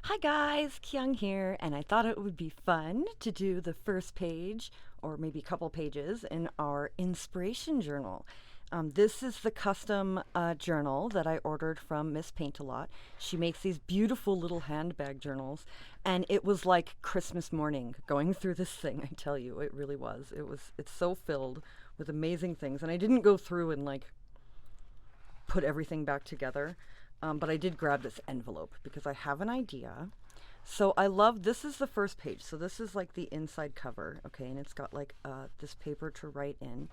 Hi guys, Kyung here, and I thought it would be fun to do the first page, or maybe a couple pages, in our inspiration journal. This is the custom journal that I ordered from Miss Paintalot. She makes these beautiful little handbag journals, and it was like Christmas morning going through this thing. I tell you, it really was. It's so filled with amazing things, and I didn't go through and like put everything back together. But I did grab this envelope because I have an idea. So I love, this is the first page. So this is like the inside cover, okay? And it's got like this paper to write in.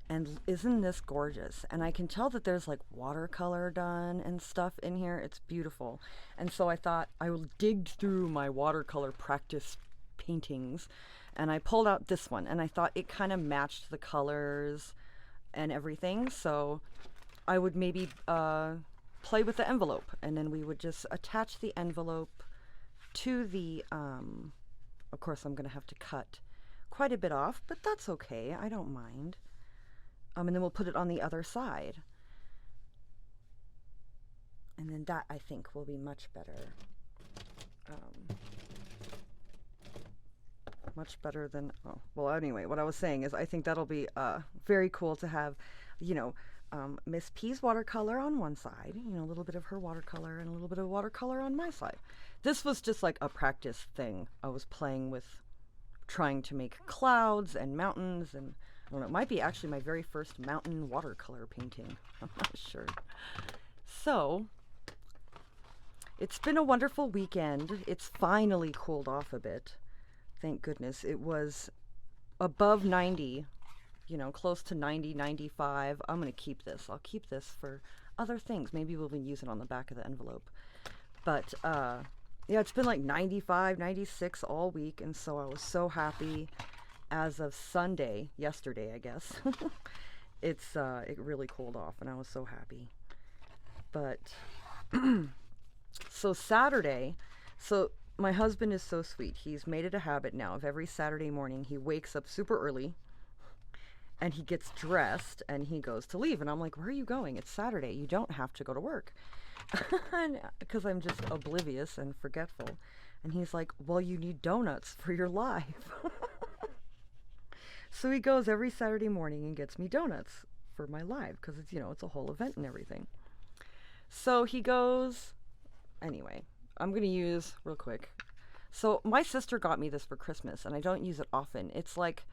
And isn't this gorgeous? And I can tell that there's like watercolor done and stuff in here. It's beautiful. And so I thought I will dig through my watercolor practice paintings. And I pulled out this one. And I thought it kind of matched the colors and everything. So I would maybe play with the envelope, and then we would just attach the envelope to the of course I'm gonna have to cut quite a bit off, but that's okay, I don't mind. And then we'll put it on the other side, and then that I think will be much better than, oh well, anyway, what I was saying is I think that'll be very cool to have, you know, Miss P's watercolor on one side, you know, a little bit of her watercolor and a little bit of watercolor on my side. This was just like a practice thing. I was playing with trying to make clouds and mountains, and I don't know, it might be actually my very first mountain watercolor painting. I'm not sure. So, it's been a wonderful weekend. It's finally cooled off a bit. Thank goodness. It was above 90, you know, close to 90, 95. I'm going to keep this. I'll keep this for other things. Maybe we'll use it on the back of the envelope. But, yeah, it's been like 95, 96 all week. And so I was so happy as of Sunday, yesterday, I guess. It really cooled off and I was so happy. But, so Saturday, so my husband is so sweet. He's made it a habit now of every Saturday morning he wakes up super early and he gets dressed and he goes to leave. And I'm like, where are you going? It's Saturday. You don't have to go to work. Because I'm just oblivious and forgetful. And he's like, well, you need donuts for your live. So he goes every Saturday morning and gets me donuts for my live because it's, you know, it's a whole event and everything. So he goes, anyway, I'm going to use real quick. So my sister got me this for Christmas and I don't use it often. It's like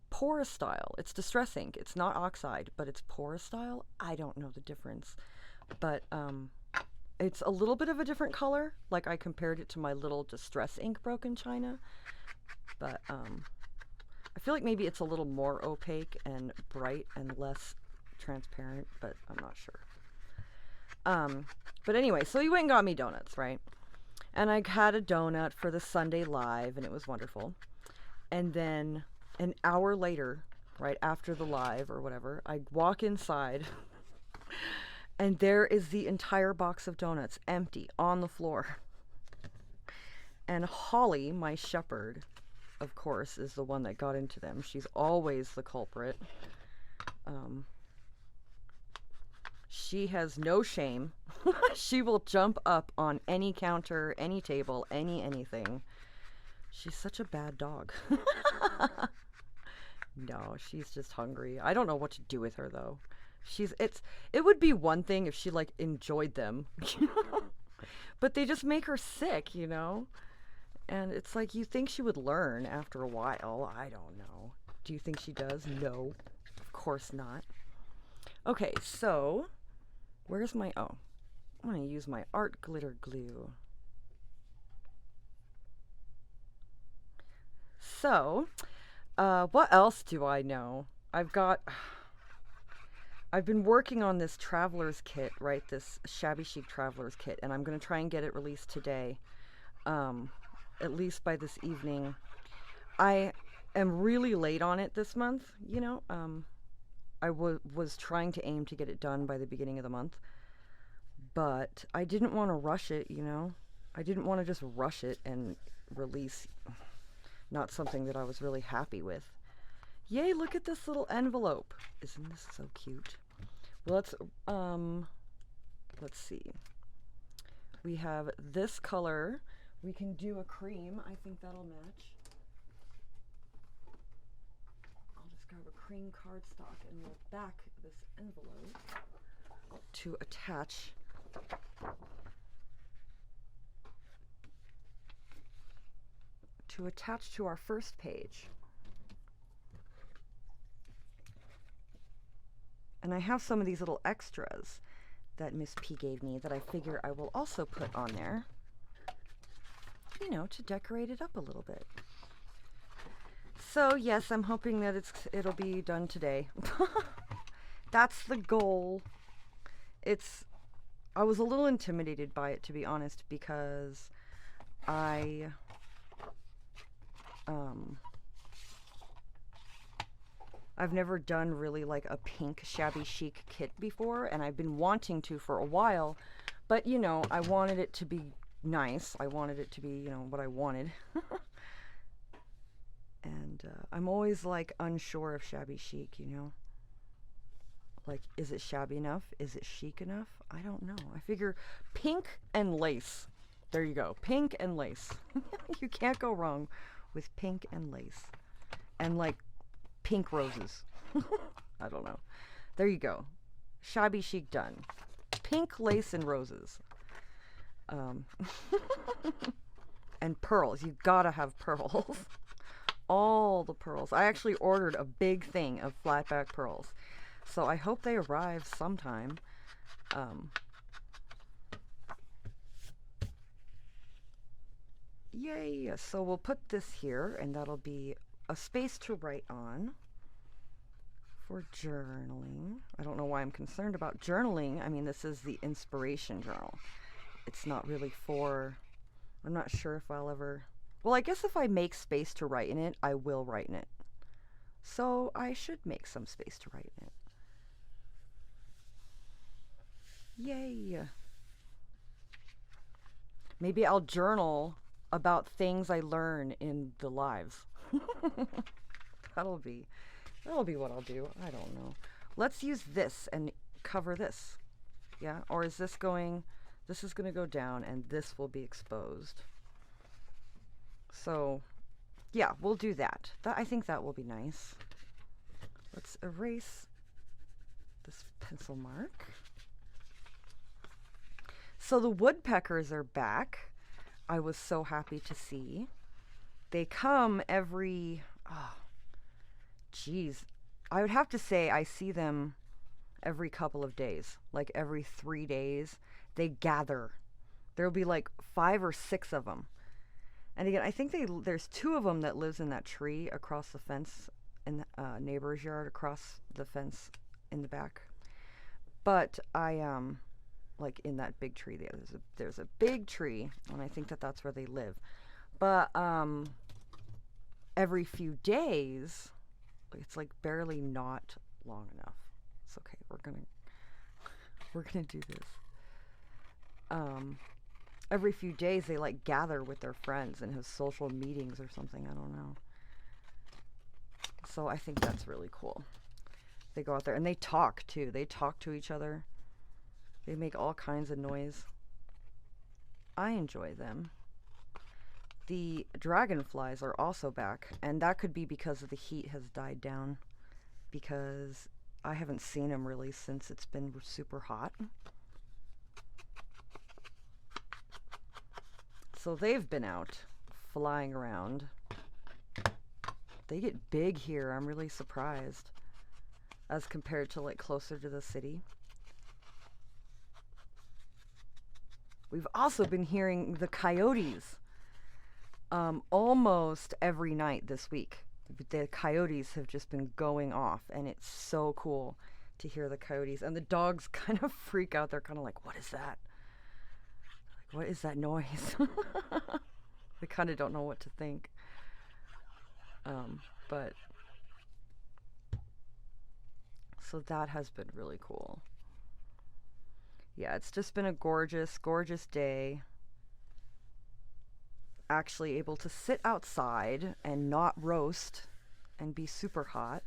porous style. It's distress ink. It's not oxide, but it's porous style. I don't know the difference, but it's a little bit of a different color. Like I compared it to my little distress ink broken china, but I feel like maybe it's a little more opaque and bright and less transparent, but I'm not sure. But anyway, so he went and got me donuts, right? And I had a donut for the Sunday live, and it was wonderful. And then an hour later, right after the live or whatever, I walk inside and there is the entire box of donuts empty on the floor. And Holly, my shepherd, of course, is the one that got into them. She's always the culprit. She has no shame. She will jump up on any counter, any table, anything. She's such a bad dog. No, she's just hungry. I don't know what to do with her though. It would be one thing if she like enjoyed them. But they just make her sick, you know? And it's like you think she would learn after a while. I don't know. Do you think she does? No. Of course not. Okay, so where's my, oh, I'm going to use my art glitter glue. So, what else do I know? I've been working on this traveler's kit, right? This shabby chic traveler's kit, and I'm going to try and get it released today, at least by this evening. I am really late on it this month, you know. I was trying to aim to get it done by the beginning of the month, but I didn't want to rush it, you know. I didn't want to just rush it and release not something that I was really happy with. Yay, look at this little envelope. Isn't this so cute? Well, let's see. We have this color, We can do a cream. I think that'll match. I'll just grab a cream cardstock and we'll back this envelope to attach to our first page. And I have some of these little extras that Miss P gave me that I figure I will also put on there, you know, to decorate it up a little bit. So yes, I'm hoping that it'll be done today. That's the goal. I was a little intimidated by it, to be honest, because I've never done really like a pink shabby chic kit before, and I've been wanting to for a while, but you know, I wanted it to be nice. I wanted it to be, you know, what I wanted. And I'm always like unsure of shabby chic, you know? Like, is it shabby enough? Is it chic enough? I don't know. I figure pink and lace. There you go. Pink and lace. You can't go wrong with pink and lace. And like pink roses. I don't know. There you go. Shabby chic done. Pink lace and roses. And pearls. You gotta have pearls. All the pearls. I actually ordered a big thing of flatback pearls. So I hope they arrive sometime. Yay! So we'll put this here, and that'll be a space to write on for journaling. I don't know why I'm concerned about journaling. I mean, this is the inspiration journal. It's not really for... I'm not sure if I'll ever... Well, I guess if I make space to write in it, I will write in it. So I should make some space to write in it. Yay! Maybe I'll journal about things I learn in the lives. That'll be what I'll do. I don't know. Let's use this and cover this. Yeah? Or is this going... This is going to go down and this will be exposed. So, yeah, we'll do that. I think that will be nice. Let's erase this pencil mark. So the woodpeckers are back. I was so happy to see. They come every... Oh, geez. I would have to say I see them every couple of days. Like every 3 days. They gather. There'll be like 5 or 6 of them. And again, I think there's 2 of them that lives in that tree across the fence in the neighbor's yard, across the fence in the back. But I like in that big tree there. There's a big tree, and I think that's where they live. But every few days, it's like barely not long enough. It's okay. We're gonna do this. Every few days they like gather with their friends and have social meetings or something. I don't know. So I think that's really cool. They go out there and they talk too. They talk to each other. They make all kinds of noise. I enjoy them. The dragonflies are also back, and that could be because of the heat has died down, because I haven't seen them really since it's been super hot. So they've been out flying around. They get big here. I'm really surprised as compared to like closer to the city. We've also been hearing the coyotes almost every night this week. The coyotes have just been going off, and it's so cool to hear the coyotes. And the dogs kind of freak out. They're kind of like, what is that? Like, what is that noise? They kind of don't know what to think. But so that has been really cool. Yeah, it's just been a gorgeous, gorgeous day. Actually able to sit outside and not roast and be super hot.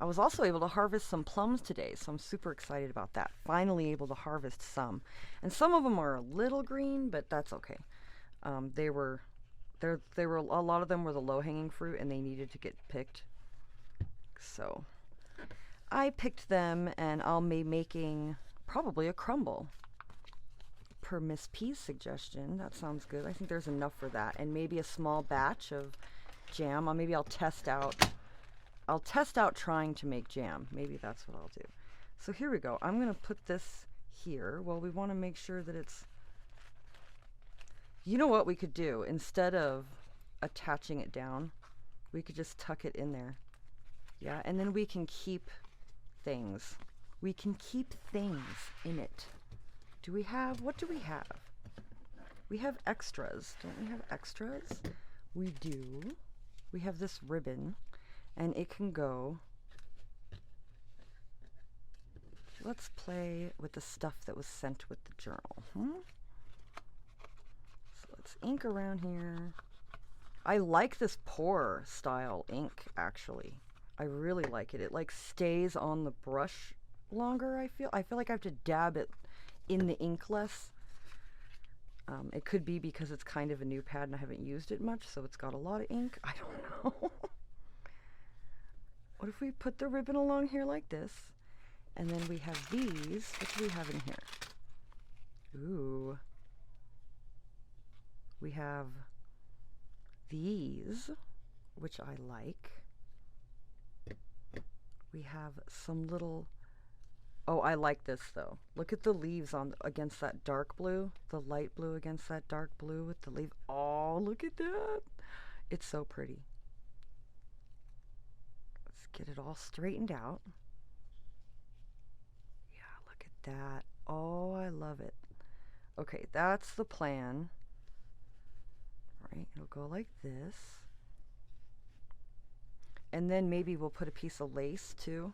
I was also able to harvest some plums today, so I'm super excited about that. Finally able to harvest some. And some of them are a little green, but that's okay. They were, they were, a lot of them were the low-hanging fruit and they needed to get picked. So I picked them, and I'll be making probably a crumble per Miss P's suggestion. That sounds good. I think there's enough for that, and maybe a small batch of jam. Maybe I'll test out. I'll test out trying to make jam. Maybe that's what I'll do. So here we go. I'm gonna put this here. Well, we want to make sure that it's. You know what we could do instead of attaching it down? We could just tuck it in there. Yeah, and then we can keep things. We can keep things in it. Do we have, what do we have? We have extras. Don't we have extras? We do. We have this ribbon, and it can go. Let's play with the stuff that was sent with the journal. So let's ink around here. I like this pour style ink, actually. I really like it. It like stays on the brush longer, I feel. I feel like I have to dab it in the ink less. It could be because it's kind of a new pad and I haven't used it much, so it's got a lot of ink. I don't know. What if we put the ribbon along here like this? And then we have these. What do we have in here? Ooh. We have these, which I like. We have some little. Oh, I like this though. Look at the leaves on against that dark blue, the light blue against that dark blue with the leaf. Oh, look at that. It's so pretty. Let's get it all straightened out. Yeah, look at that. Oh, I love it. Okay, that's the plan. All right, it'll go like this. And then maybe we'll put a piece of lace too.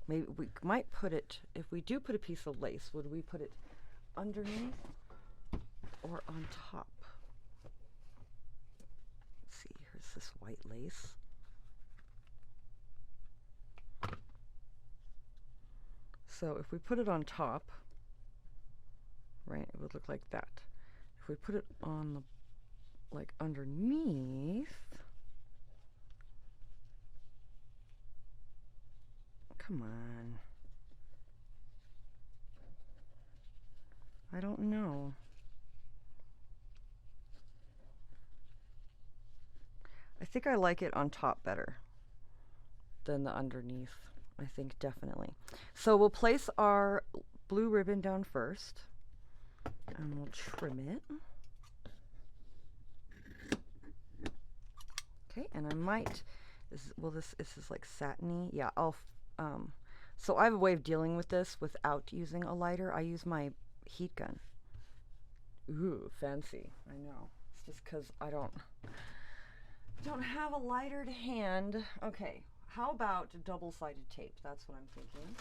Maybe we might put it, if we do put a piece of lace, would we put it underneath or on top? Let's see, here's this white lace. So if we put it on top, right, it would look like that. If we put it on the, like underneath, come on. I don't know. I think I like it on top better than the underneath. I think definitely. So we'll place our blue ribbon down first and we'll trim it. Okay, and I might, this is like satiny. Yeah, so I have a way of dealing with this without using a lighter. I use my heat gun. Ooh, fancy. I know. It's just because I don't have a lighter to hand. Okay, how about double-sided tape? That's what I'm thinking.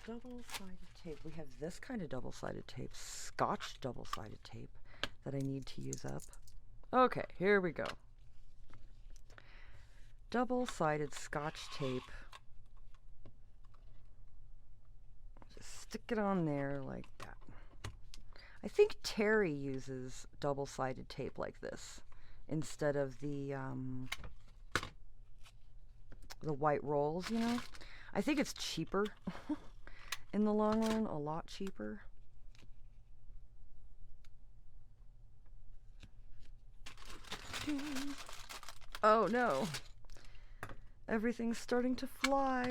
Double-sided tape. We have this kind of double-sided tape, Scotch double-sided tape, that I need to use up. Okay, here we go. Double-sided Scotch tape. Just stick it on there like that. I think Terry uses double-sided tape like this instead of the white rolls, you know. I think it's cheaper in the long run, a lot cheaper. Oh no. Everything's starting to fly.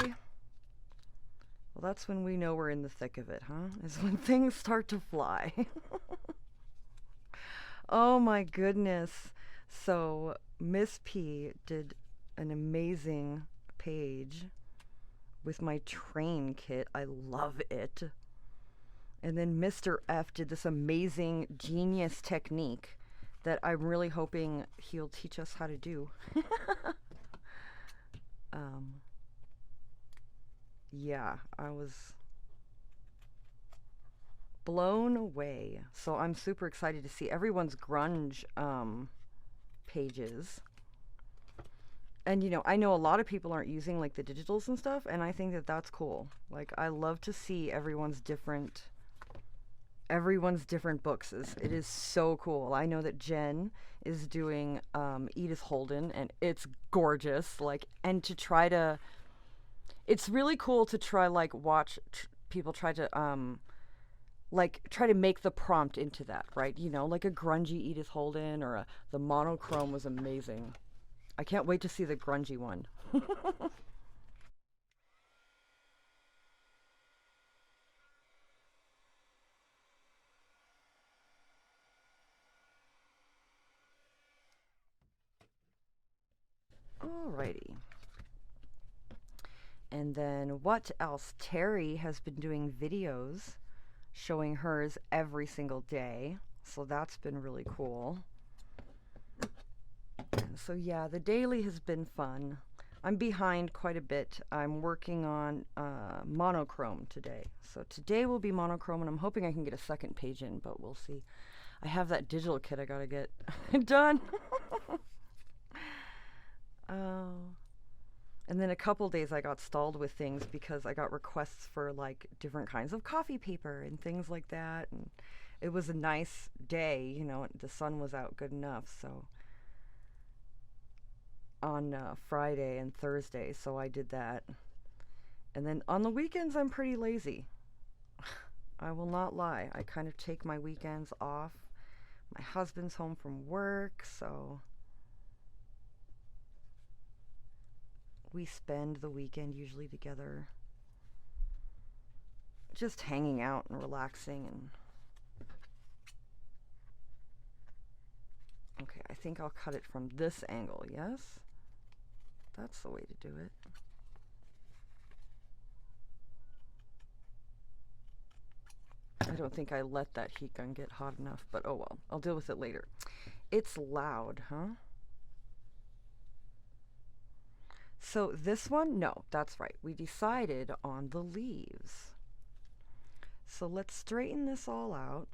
Well, that's when we know we're in the thick of it, huh? Is when things start to fly. Oh my goodness. So Miss P did an amazing page with my train kit. I love it. And then Mr. F did this amazing genius technique that I'm really hoping he'll teach us how to do. Yeah, I was blown away. So I'm super excited to see everyone's grunge pages. And you know, I know a lot of people aren't using like the digitals and stuff, and I think that that's cool. Like, I love to see everyone's different everyone's different books. It is so cool. I know that Jen is doing Edith Holden, and it's gorgeous. Like, and to try to, it's really cool to try like watch people try to like try to make the prompt into that, right? You know, like a grungy Edith Holden or the monochrome was amazing. I can't wait to see the grungy one. Alrighty. And then what else? Terry has been doing videos showing hers every single day. So that's been really cool. So yeah, the daily has been fun. I'm behind quite a bit. I'm working on monochrome today. So today will be monochrome, and I'm hoping I can get a second page in, but we'll see. I have that digital kit I gotta get done. Oh. And then a couple days I got stalled with things because I got requests for like different kinds of coffee paper and things like that. And it was a nice day, you know, the sun was out good enough. So on Friday and Thursday, so I did that. And then on the weekends, I'm pretty lazy. I will not lie. I kind of take my weekends off. My husband's home from work, so we spend the weekend usually together, just hanging out and relaxing. And okay, I think I'll cut it from this angle, yes? That's the way to do it. I don't think I let that heat gun get hot enough, but oh well. I'll deal with it later. It's loud, huh? So this one, no, that's right. We decided on the leaves. So let's straighten this all out.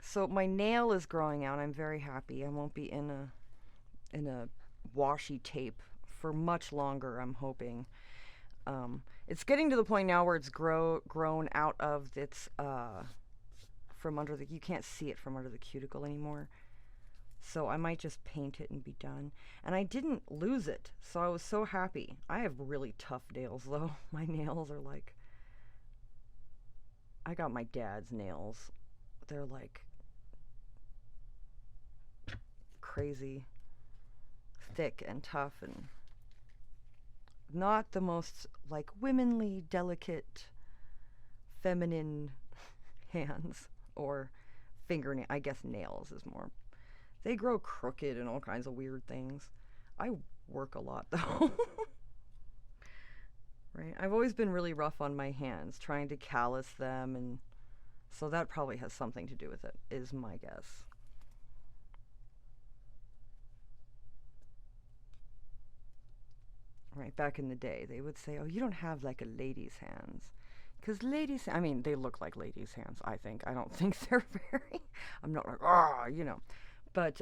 So my nail is growing out. I'm very happy. I won't be in a washy tape for much longer, I'm hoping. It's getting to the point now where it's grown out of its from under the, you can't see it from under the cuticle anymore. So I might just paint it and be done. And I didn't lose it, so I was so happy. I have really tough nails though. My nails are like, I got my dad's nails. They're like crazy thick and tough and not the most like womanly, delicate, feminine hands or fingernail. I guess nails is more. They grow crooked and all kinds of weird things. I work a lot though. Right? I've always been really rough on my hands, trying to callus them, and so that probably has something to do with it, is my guess. Right, back in the day, they would say, "Oh, you don't have like a lady's hands." Because ladies, I mean, they look like ladies' hands, I think. I don't think they're very, I'm not like, ah, you know. But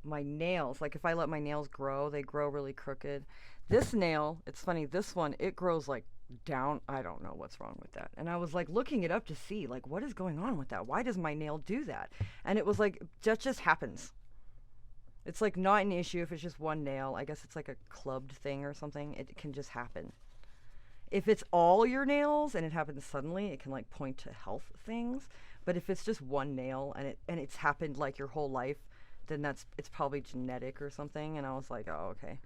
my nails, like if I let my nails grow, they grow really crooked. This nail, it's funny, this one, it grows like down. I don't know what's wrong with that. And I was like looking it up to see, like, what is going on with that? Why does my nail do that? And it was like, that just happens. It's like not an issue if it's just one nail. I guess it's like a clubbed thing or something. It can just happen. If it's all your nails and it happens suddenly, it can like point to health things. But if it's just one nail and it's happened like your whole life, then it's probably genetic or something. And I was like, oh, okay.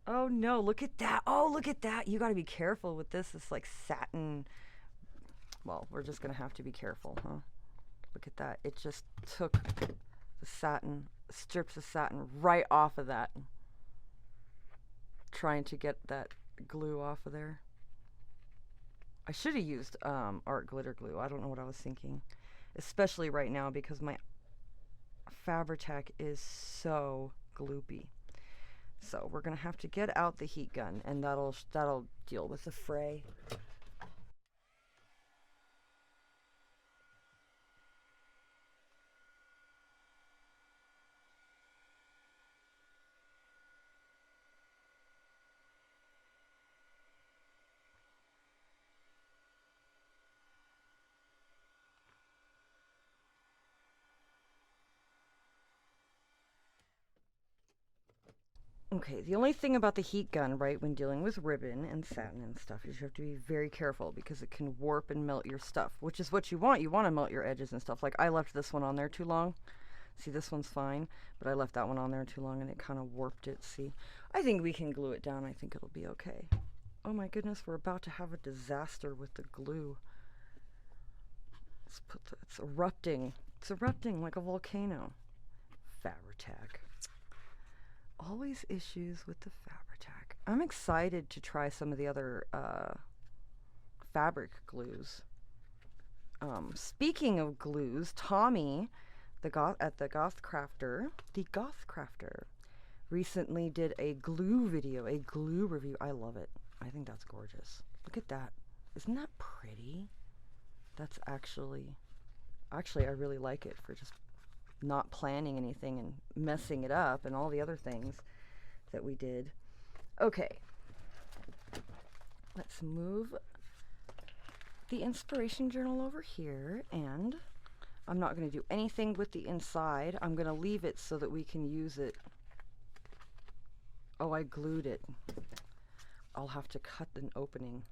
Oh no, look at that. Oh, look at that. You got to be careful with this. It's like satin. Well, we're just going to have to be careful, huh? Look at that. It just took the satin, strips of satin right off of that. Trying to get that glue off of there. I should have used art glitter glue. I don't know what I was thinking. Especially right now because my Fabri-Tac is so gloopy. So we're going to have to get out the heat gun, and that'll deal with the fray. Okay, the only thing about the heat gun, right, when dealing with ribbon and satin and stuff is you have to be very careful because it can warp and melt your stuff, which is what you want. You want to melt your edges and stuff. Like I left this one on there too long. See, this one's fine, but I left that one on there too long and it kind of warped it. See, I think we can glue it down. I think it'll be okay. Oh my goodness, we're about to have a disaster with the glue. Let's put it's erupting. It's erupting like a volcano. Fabri-Tac. Always issues with the Fabri-Tac. I'm excited to try some of the other fabric glues. Speaking of glues, Tommy, the Goth Crafter, recently did a glue video, a glue review. I love it. I think that's gorgeous. Look at that. Isn't that pretty? That's actually I really like it for just not planning anything and messing it up and all the other things that we did. Okay, let's move the inspiration journal over here, and I'm not going to do anything with the inside. I'm going to leave it so that we can use it. Oh, I glued it. I'll have to cut an opening.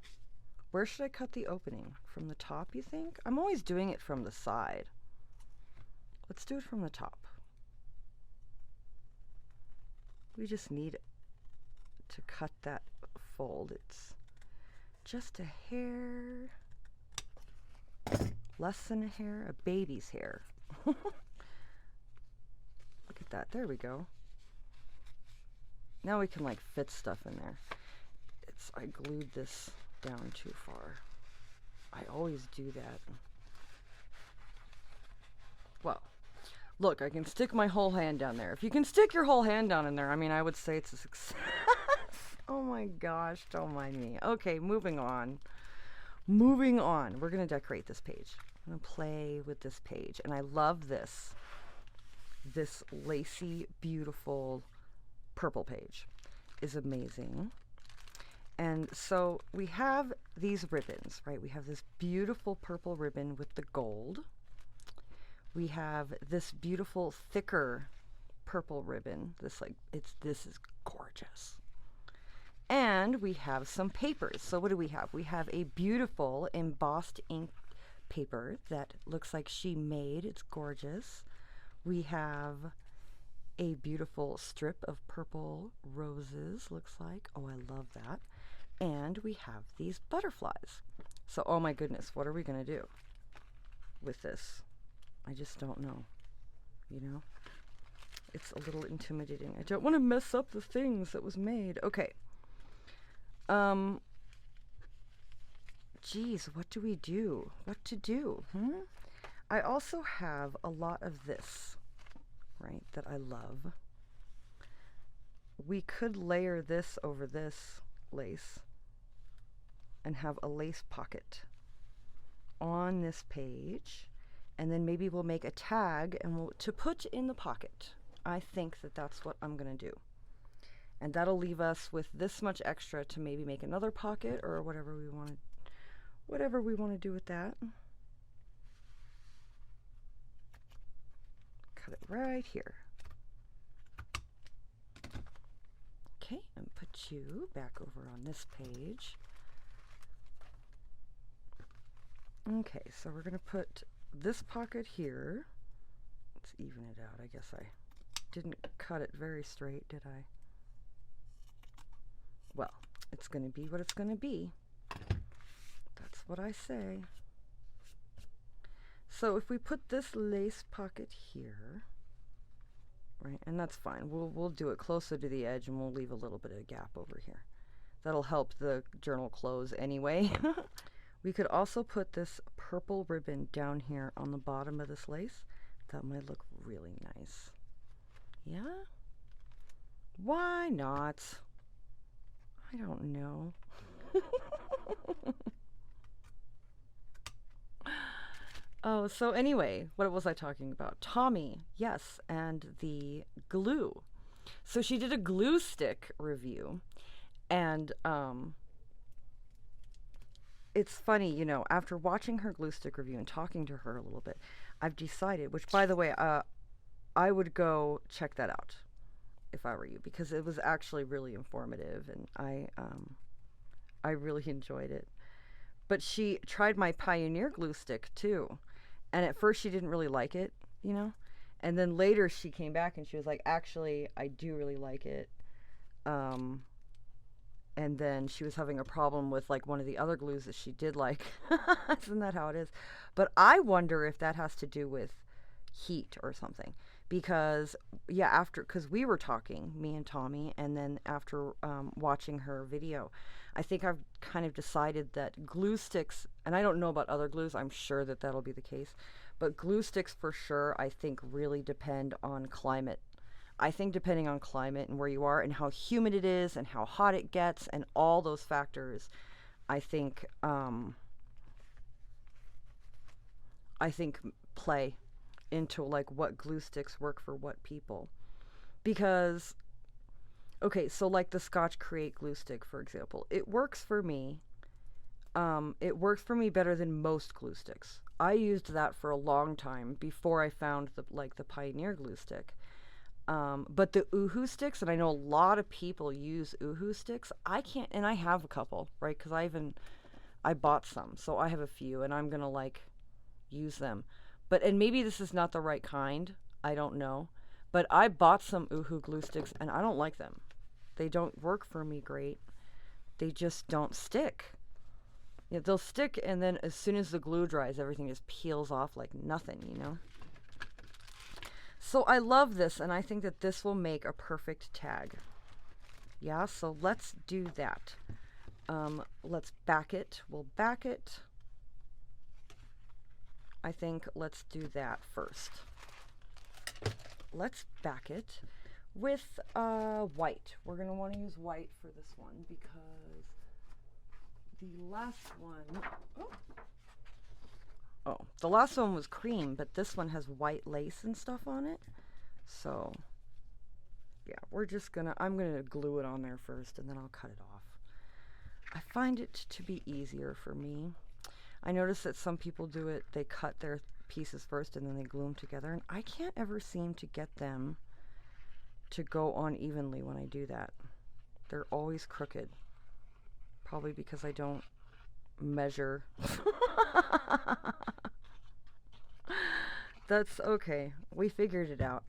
Where should I cut the opening? From the top, you think? I'm always doing it from the side. Let's do it from the top. We just need to cut that fold. It's just a hair, less than a hair, a baby's hair. Look at that. There we go. Now we can like fit stuff in there. I glued this down too far. I always do that. Well, look, I can stick my whole hand down there. If you can stick your whole hand down in there, I mean, I would say it's a success. Oh my gosh, don't mind me. Okay, moving on. Moving on. We're going to decorate this page. I'm going to play with this page. And I love this. This lacy, beautiful purple page is amazing. And so we have these ribbons, right? We have this beautiful purple ribbon with the gold. We have this beautiful thicker purple ribbon. This is gorgeous. And we have some papers. So what do we have? We have a beautiful embossed ink paper that looks like she made. It's gorgeous. We have a beautiful strip of purple roses, looks like. Oh, I love that. And we have these butterflies. So, oh my goodness, what are we going to do with this? I just don't know. You know? It's a little intimidating. I don't want to mess up the things that was made. Okay. Geez, what do we do? What to do? I also have a lot of this, right, that I love. We could layer this over this lace and have a lace pocket on this page, and then maybe we'll make a tag and to put in the pocket. I think that that's what I'm going to do. And that'll leave us with this much extra to maybe make another pocket or whatever we want to do with that. Cut it right here. Okay, and put you back over on this page. Okay, so we're going to put this pocket here. Let's even it out. I guess I didn't cut it very straight, did I? Well, it's going to be what it's going to be. That's what I say. So if we put this lace pocket here, right, and that's fine. We'll do it closer to the edge and we'll leave a little bit of gap over here. That'll help the journal close anyway. We could also put this purple ribbon down here on the bottom of this lace. That might look really nice. Yeah? Why not? I don't know. Oh, so anyway, what was I talking about? Tommy, yes, and the glue. So she did a glue stick review, and it's funny, you know, after watching her glue stick review and talking to her a little bit, I've decided, which by the way, I would go check that out. if I were you, because it was actually really informative, and I really enjoyed it. But she tried my Pioneer glue stick too, and at first she didn't really like it, you know, and then later she came back and she was like, actually, I do really like it. Um, and then she was having a problem with like one of the other glues that she did like. Isn't that how it is? But I wonder if that has to do with heat or something. Because, yeah, because we were talking, me and Tommy, and then after watching her video, I think I've kind of decided that glue sticks, and I don't know about other glues, I'm sure that that'll be the case, but glue sticks for sure, I think really depend on climate. I think depending on climate and where you are and how humid it is and how hot it gets and all those factors, I think I think play into like what glue sticks work for what people. Because okay, so like the Scotch Create glue stick, for example, it works for me. It works for me better than most glue sticks. I used that for a long time before I found the Pioneer glue stick. But the Uhu sticks, and I know a lot of people use Uhu sticks. I can't, and I have a couple, right? Because I bought some, so I have a few, and I'm gonna like use them. But and maybe this is not the right kind. I don't know. But I bought some Uhu glue sticks, and I don't like them. They don't work for me great. They just don't stick. Yeah, they'll stick, and then as soon as the glue dries, everything just peels off like nothing, you know? So I love this, and I think that this will make a perfect tag. Yeah, so let's do that. Let's back it. We'll back it. I think let's do that first. Let's back it with white. We're going to want to use white for this one because the last one... Oh, the last one was cream, but this one has white lace and stuff on it. So, yeah, I'm gonna glue it on there first and then I'll cut it off. I find it to be easier for me. I notice that some people do it, they cut their pieces first and then they glue them together, and I can't ever seem to get them to go on evenly when I do that. They're always crooked. Probably because I don't measure. That's okay. We figured it out.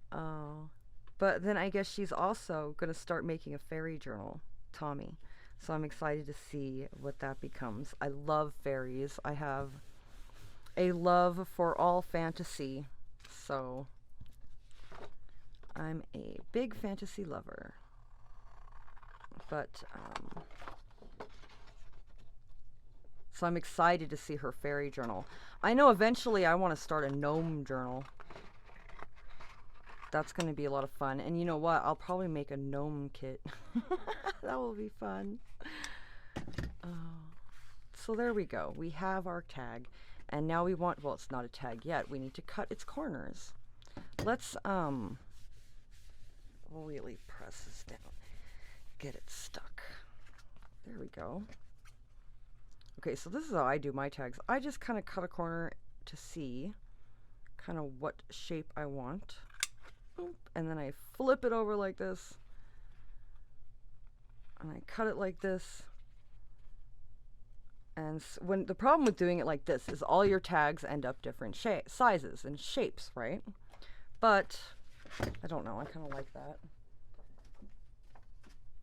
Oh, but then I guess she's also going to start making a fairy journal, Tommy. So I'm excited to see what that becomes. I love fairies. I have a love for all fantasy. So I'm a big fantasy lover. But so I'm excited to see her fairy journal. I know eventually I want to start a gnome journal. That's going to be a lot of fun. And you know what? I'll probably make a gnome kit. That will be fun. So there we go. We have our tag. And now we want, well, it's not a tag yet. We need to cut its corners. Let's really press this down. Get it stuck. There we go. Okay, so this is how I do my tags. I just kind of cut a corner to see kind of what shape I want. Boop, and then I flip it over like this. And I cut it like this. And when the problem with doing it like this is all your tags end up different sizes and shapes, right? But I don't know. I kind of like that.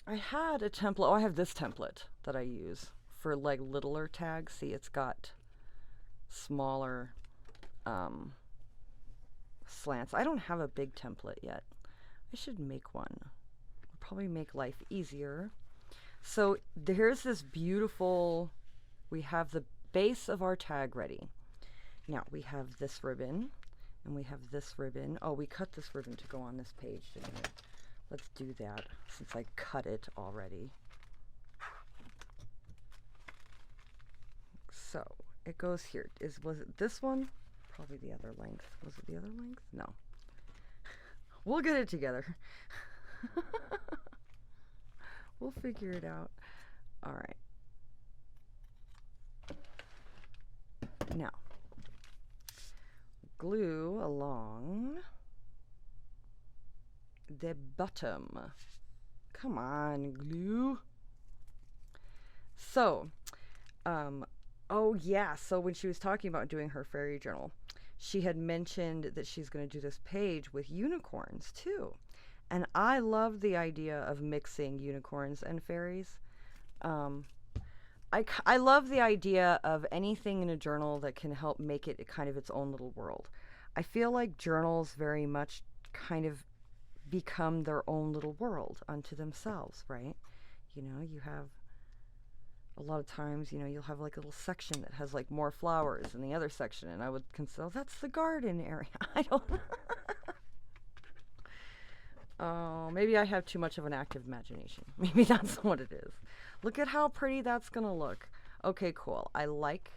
I had a template. Oh, I have this template that I use for like littler tags. See, it's got smaller slants. I don't have a big template yet. I should make one. It'll probably make life easier. So here's this beautiful, we have the base of our tag ready. Now we have this ribbon and we have this ribbon. Oh, we cut this ribbon to go on this page, didn't we? Let's do that since I cut it already. So it goes here. Was it this one? Probably the other length. Was it the other length? No. We'll get it together. We'll figure it out. All right. Now, glue along the bottom. Come on, glue. So, oh yeah, so when she was talking about doing her fairy journal, she had mentioned that she's going to do this page with unicorns too. And I love the idea of mixing unicorns and fairies. I love the idea of anything in a journal that can help make it kind of its own little world. I feel like journals very much kind of become their own little world unto themselves, right? You know, you have a lot of times, you know, you'll have like a little section that has like more flowers in the other section, and I would consider that's the garden area. I don't know. Oh, maybe I have too much of an active imagination. Maybe that's what it is. Look at how pretty that's going to look. Okay, cool. I like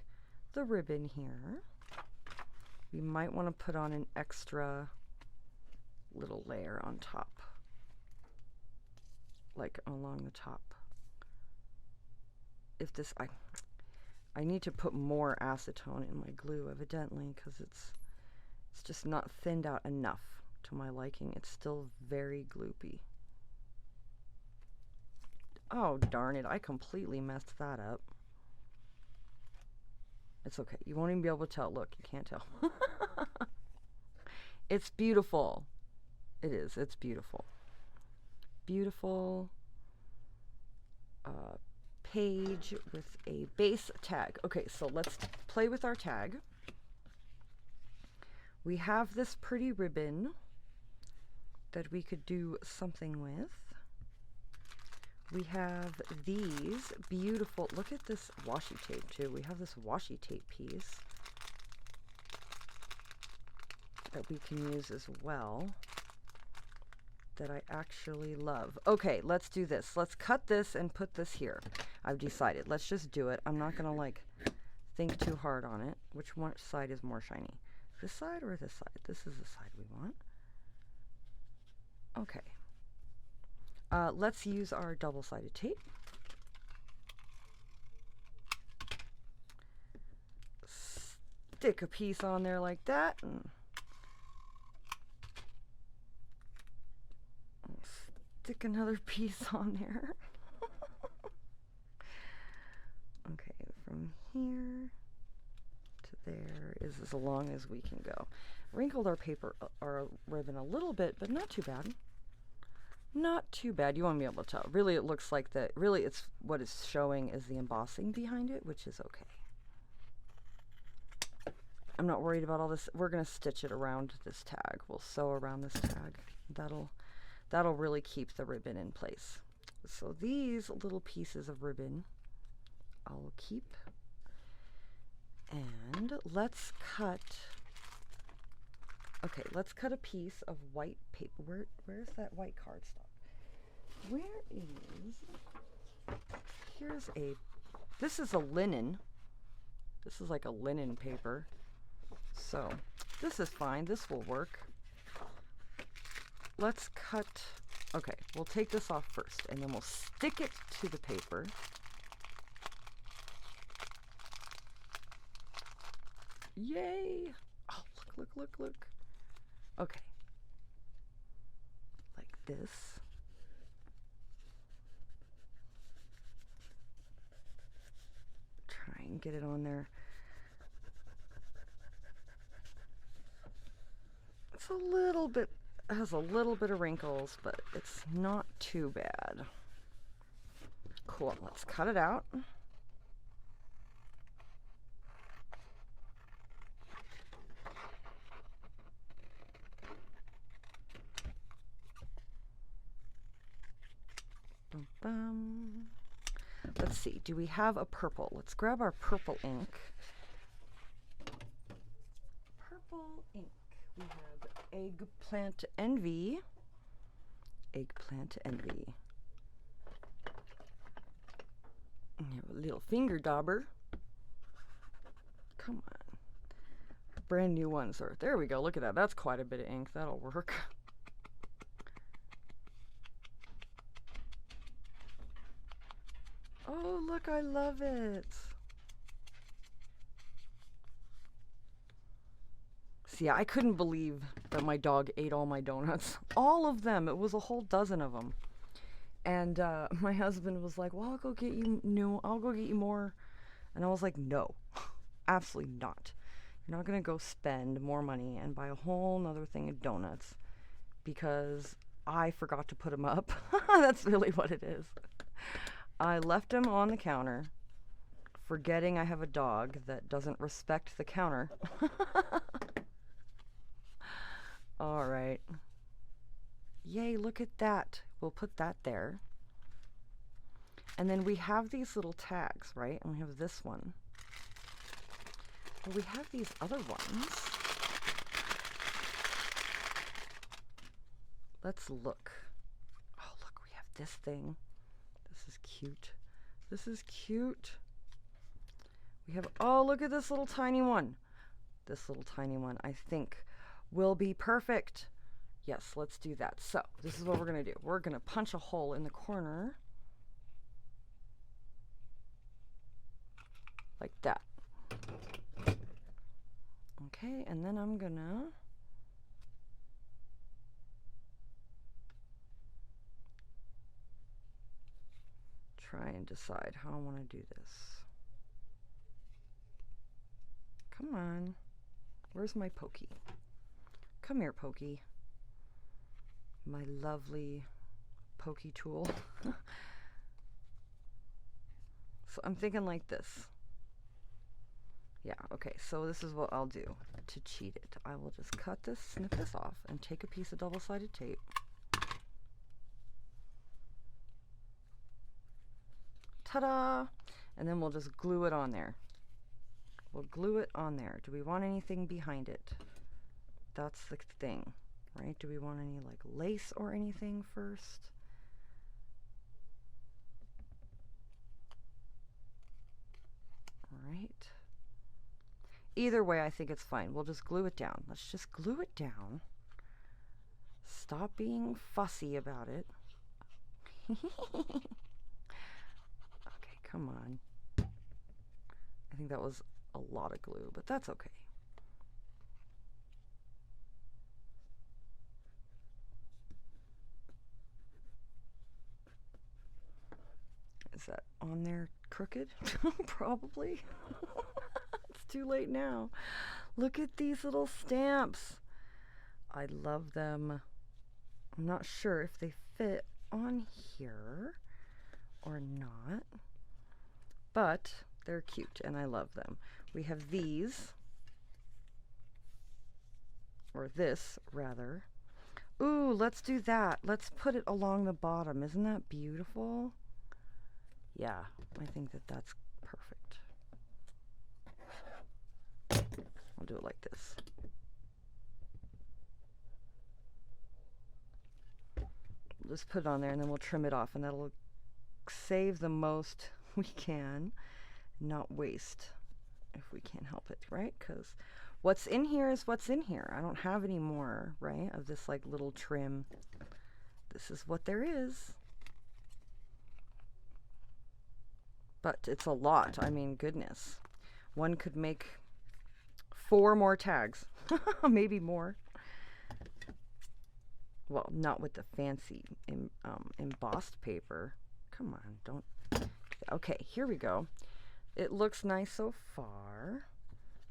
the ribbon here. We might want to put on an extra little layer on top, like along the top. If this, I need to put more acetone in my glue, evidently, because it's just not thinned out enough to my liking. It's still very gloopy. Oh, darn it. I completely messed that up. It's okay. You won't even be able to tell. Look, you can't tell. It's beautiful. It is. It's beautiful. Beautiful page with a base tag. Okay, so let's play with our tag. We have this pretty ribbon that we could do something with. We have these beautiful, look at this washi tape too. We have this washi tape piece that we can use as well that I actually love. Okay, let's do this. Let's cut this and put this here. I've decided. Let's just do it. I'm not going to like think too hard on it. Which one side is more shiny? This side or this side? This is the side we want. Okay. Let's use our double-sided tape. Stick a piece on there like that, and stick another piece on there. Okay, from here to there is as long as we can go. Wrinkled our paper, our ribbon a little bit, but not too bad. Not too bad. You won't be able to tell. Really, it looks like that. Really, it's what is showing is the embossing behind it, which is okay. I'm not worried about all this. We're going to stitch it around this tag. We'll sew around this tag. That'll really keep the ribbon in place. So these little pieces of ribbon I'll keep. And let's cut. Okay, let's cut a piece of white paper. Where's that white cardstock? This is a linen. This is like a linen paper. So this is fine. This will work. Let's cut. Okay, we'll take this off first, and then we'll stick it to the paper. Yay! Oh, look. Okay. Like this. Try and get it on there. It's a little bit, has a little bit of wrinkles, but it's not too bad. Cool, let's cut it out. Let's see, do we have a purple? Let's grab our purple ink. Purple ink. We have Eggplant Envy. Eggplant Envy. We have a little finger dauber. Come on. Brand new ones are. There we go. Look at that. That's quite a bit of ink. That'll work. Oh, look, I love it. See, I couldn't believe that my dog ate all my donuts. All of them. It was a whole dozen of them. And my husband was like, well, I'll go get you more. And I was like, no, absolutely not. You're not going to go spend more money and buy a whole nother thing of donuts because I forgot to put them up. That's really what it is. I left them on the counter, forgetting I have a dog that doesn't respect the counter. All right. Yay, look at that. We'll put that there. And then we have these little tags, right? And we have this one. Well, we have these other ones. Let's look. Oh, look, we have this thing. This is cute. This is cute. We have, oh, look at this little tiny one. This little tiny one, I think, will be perfect. Yes, let's do that. So, this is what we're going to do. We're going to punch a hole in the corner. Like that. Okay, and then I'm going to try and decide how I want to do this. Come on. Where's my Pokey? Come here, Pokey. My lovely Pokey tool. So I'm thinking like this. Yeah, okay, so this is what I'll do to cheat it. I will just snip this off, and take a piece of double-sided tape. Ta-da! And then we'll just glue it on there. We'll glue it on there. Do we want anything behind it? That's the thing, right? Do we want any like lace or anything first? All right. Either way, I think it's fine. We'll just glue it down. Let's just glue it down. Stop being fussy about it. Okay, come on. I think that was a lot of glue, but that's okay. Is that on there crooked? Probably. It's too late now. Look at these little stamps. I love them. I'm not sure if they fit on here or not, but they're cute and I love them. We have these, or this rather. Ooh, let's do that. Let's put it along the bottom. Isn't that beautiful? Yeah, I think that that's perfect. I'll do it like this. We'll just put it on there and then we'll trim it off, and that'll save the most we can, not waste if we can help it, right? Because what's in here is what's in here. I don't have any more, right, of this like little trim. This is what there is. But it's a lot. I mean, goodness. One could make 4 more tags. Maybe more. Well, not with the fancy embossed paper. Come on, don't. Okay, here we go. It looks nice so far,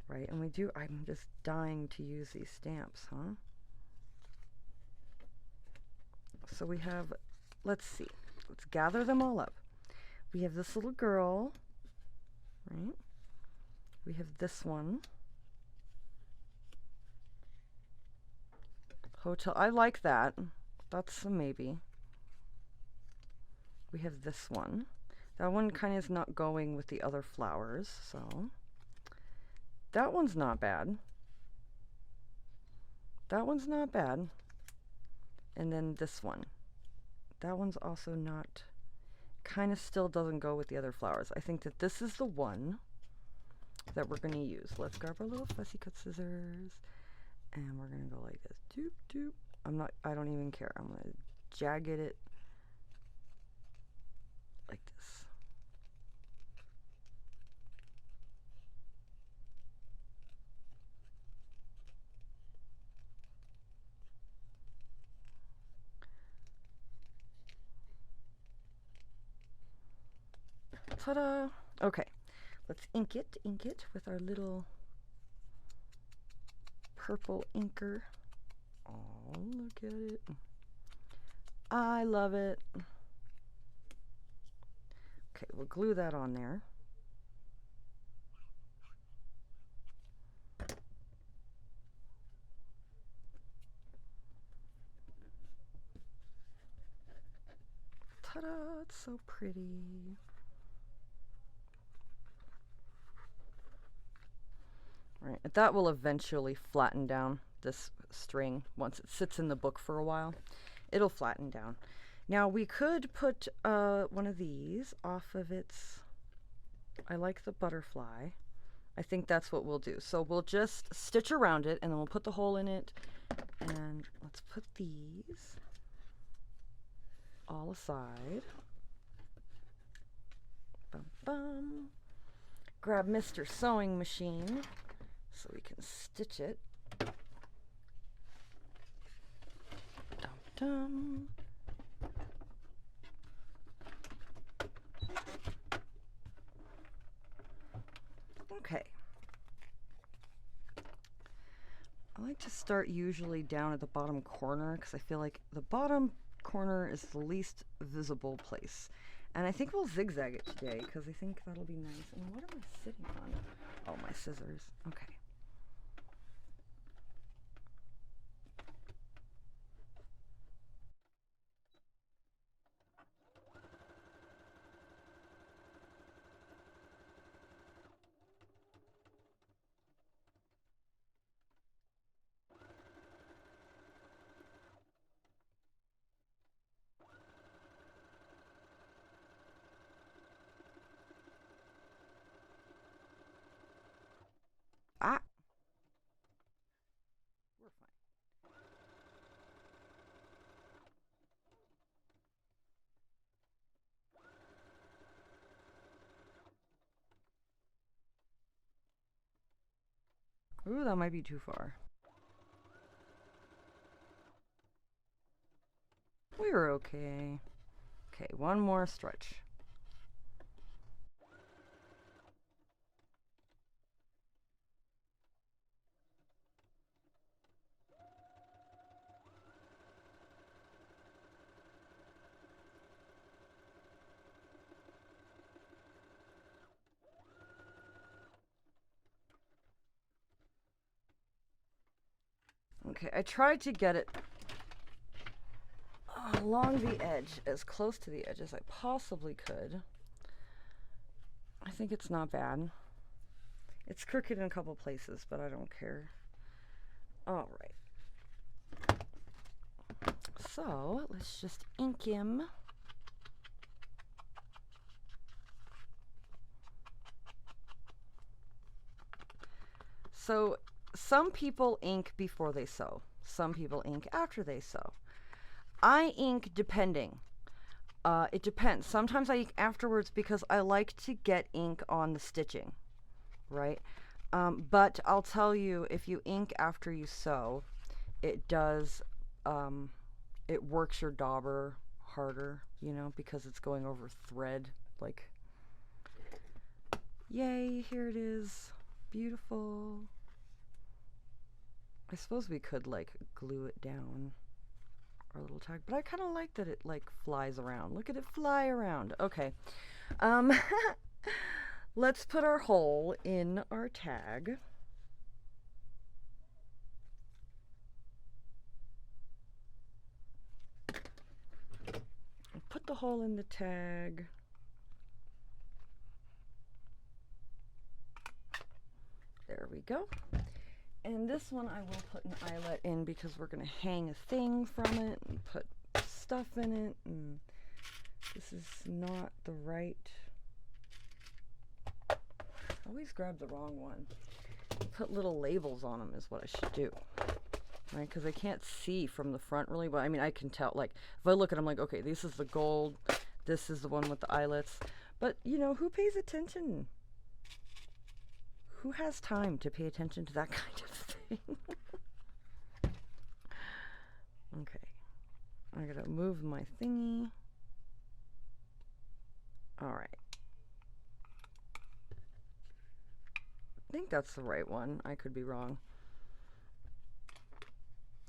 right? And I'm just dying to use these stamps, huh? So we have, let's see. Let's gather them all up. We have this little girl, right? We have this one. Hotel, I like that. That's a maybe. We have this one. That one kind of is not going with the other flowers, so that one's not bad. That one's not bad. And then this one. That one's also not, kind of still doesn't go with the other flowers. I think that this is the one that we're going to use. Let's grab our little fussy cut scissors, and we're going to go like this. Doop, doop. I don't even care. I'm going to jagged it like this. Ta-da! Okay, let's ink it with our little purple inker. Oh, look at it. I love it. Okay, we'll glue that on there. Ta-da! It's so pretty. Right, that will eventually flatten down this string once it sits in the book for a while. It'll flatten down. Now we could put one of these off of its, I like the butterfly. I think that's what we'll do. So we'll just stitch around it and then we'll put the hole in it. And let's put these all aside. Bum, bum. Grab Mr. Sewing Machine so we can stitch it. Dum dum. Okay. I like to start usually down at the bottom corner because I feel like the bottom corner is the least visible place. And I think we'll zigzag it today because I think that'll be nice. And what am I sitting on? Oh, my scissors. Okay. Ah! We're fine. Ooh, that might be too far. We're okay. Okay, one more stretch. Okay, I tried to get it along the edge, as close to the edge as I possibly could. I think it's not bad. It's crooked in a couple places, but I don't care. All right. So let's just ink him. So some people ink before they sew. Some people ink after they sew. I ink depending. It depends. Sometimes I ink afterwards because I like to get ink on the stitching, right? But I'll tell you, if you ink after you sew, it does, it works your dauber harder, you know, because it's going over thread. Like, yay, here it is. Beautiful. I suppose we could, like, glue it down. Our little tag, but I kind of like that it like flies around. Look at it fly around. Okay, let's put our hole in our tag. Put the hole in the tag. There we go. And this one I will put an eyelet in because we're going to hang a thing from it and put stuff in it. And this is not the right... I always grab the wrong one. Put little labels on them is what I should do. Right? Because I can't see from the front really. But I mean, I can tell. Like, if I look at them, like, okay, this is the gold. This is the one with the eyelets. But, you know, who pays attention? Who has time to pay attention to that kind of thing? Okay. I gotta move my thingy. Alright. think that's the right one. I could be wrong.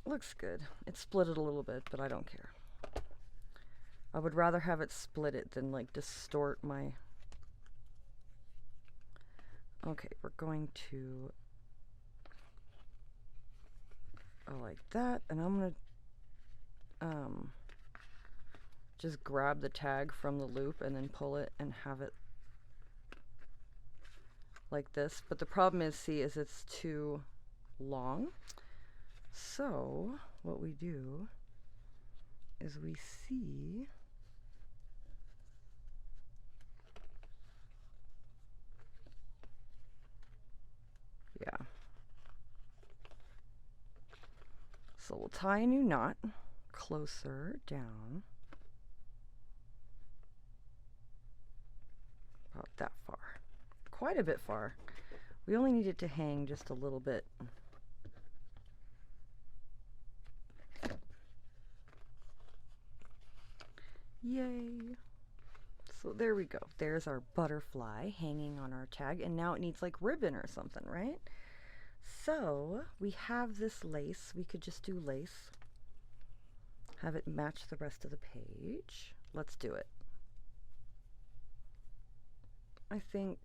Looks good. It split it a little bit, but I don't care. I would rather have it split it than like distort my... Okay, we're going to like that, and I'm gonna just grab the tag from the loop and then pull it and have it like this. But the problem is, see, is it's too long. So what we do is we see, yeah. So we'll tie a new knot closer down, about that far, quite a bit far. We only need it to hang just a little bit. Yay! So there we go. There's our butterfly hanging on our tag, and now it needs like ribbon or something, right? So we have this lace. We could just do lace. Have it match the rest of the page. Let's do it. I think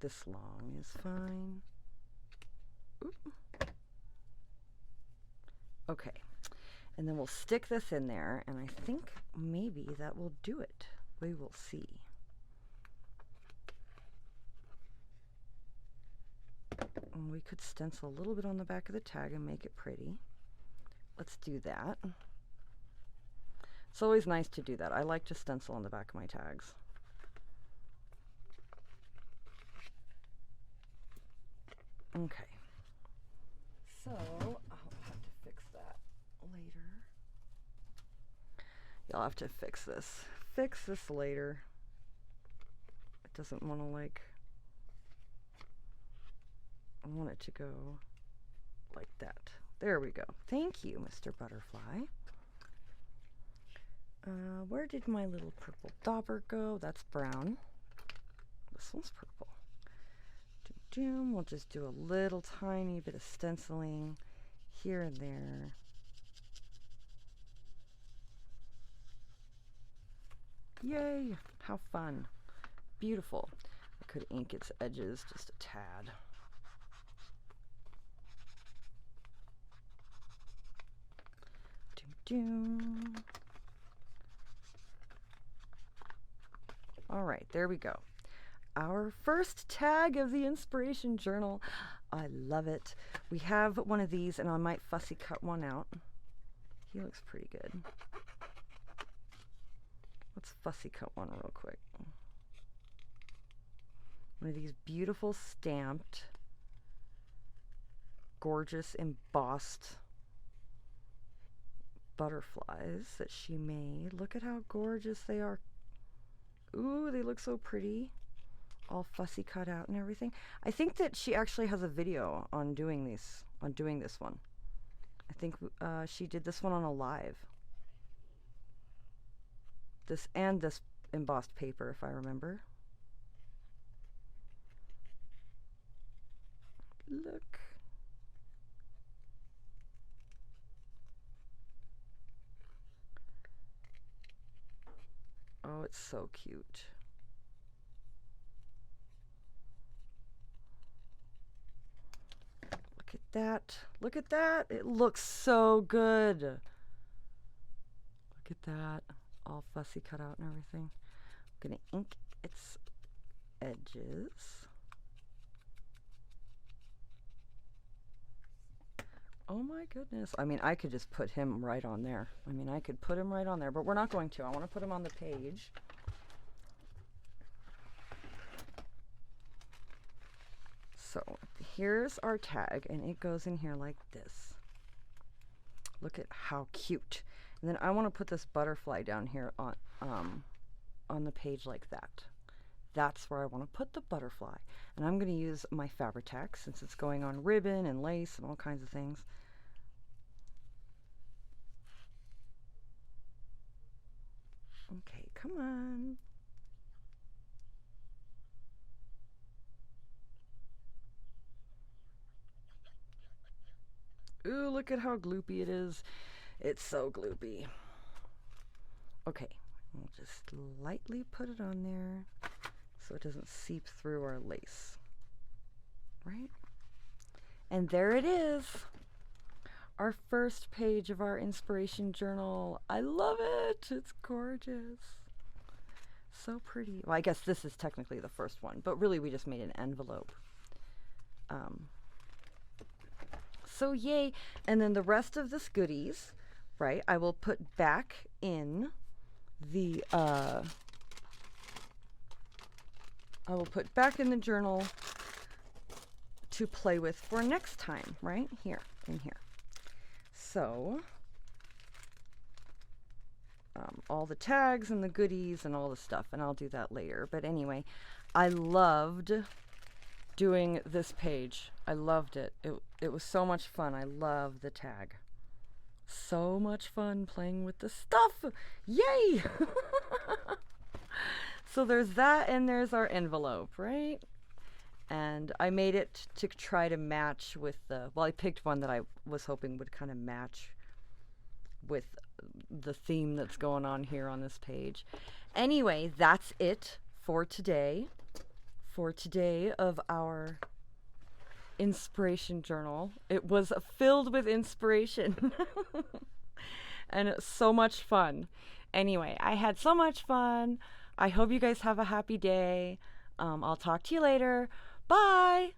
this long is fine. Oop. Okay. And then we'll stick this in there, and I think maybe that will do it. We will see. And we could stencil a little bit on the back of the tag and make it pretty. Let's do that. It's always nice to do that. I like to stencil on the back of my tags. Okay. So I'll have to fix that later. You'll have to fix this. Fix this later. It doesn't want to like... I want it to go like that. There we go. Thank you, Mr. Butterfly. Where did my little purple dauber go? That's brown. This one's purple. We'll just do a little tiny bit of stenciling here and there. Yay! How fun. Beautiful. I could ink its edges just a tad. All right, there we go. Our first tag of the inspiration journal. I love it. We have one of these, and I might fussy cut one out. He looks pretty good. Let's fussy cut one real quick. One of these beautiful stamped, gorgeous embossed butterflies that she made. Look at how gorgeous they are. Ooh, they look so pretty. All fussy cut out and everything. I think that she actually has a video on doing this one. I think she did this one on a live. This and this embossed paper, if I remember. Look. Oh, it's so cute. Look at that. Look at that. It looks so good. Look at that. All fussy cut out and everything. I'm going to ink its edges. Oh my goodness. I mean, I could just put him right on there. I mean, I could put him right on there, but we're not going to. I want to put him on the page. So here's our tag, and it goes in here like this. Look at how cute. And then I want to put this butterfly down here on the page like that. That's where I want to put the butterfly. And I'm going to use my Fabri-Tac since it's going on ribbon and lace and all kinds of things. Okay, come on. look at how gloopy it is. It's so gloopy. Okay, we'll just lightly put it on there so it doesn't seep through our lace. Right? And there it is. Our first page of our inspiration journal. I love it. It's gorgeous. So pretty. Well, I guess this is technically the first one, but really we just made an envelope. So yay. And then the rest of this goodies, right, I will put back in the journal to play with for next time, right? Here, in here. So all the tags and the goodies and all the stuff, and I'll do that later. But anyway, I loved doing this page. I loved it. It was so much fun. I love the tag. So much fun playing with the stuff. Yay! So there's that, and there's our envelope, right? And I made it to try to match with the, well, I picked one that I was hoping would kind of match with the theme that's going on here on this page. Anyway, that's it for today. For today of our inspiration journal. It was filled with inspiration. And it's so much fun. Anyway, I had so much fun. I hope you guys have a happy day. I'll talk to you later. Bye!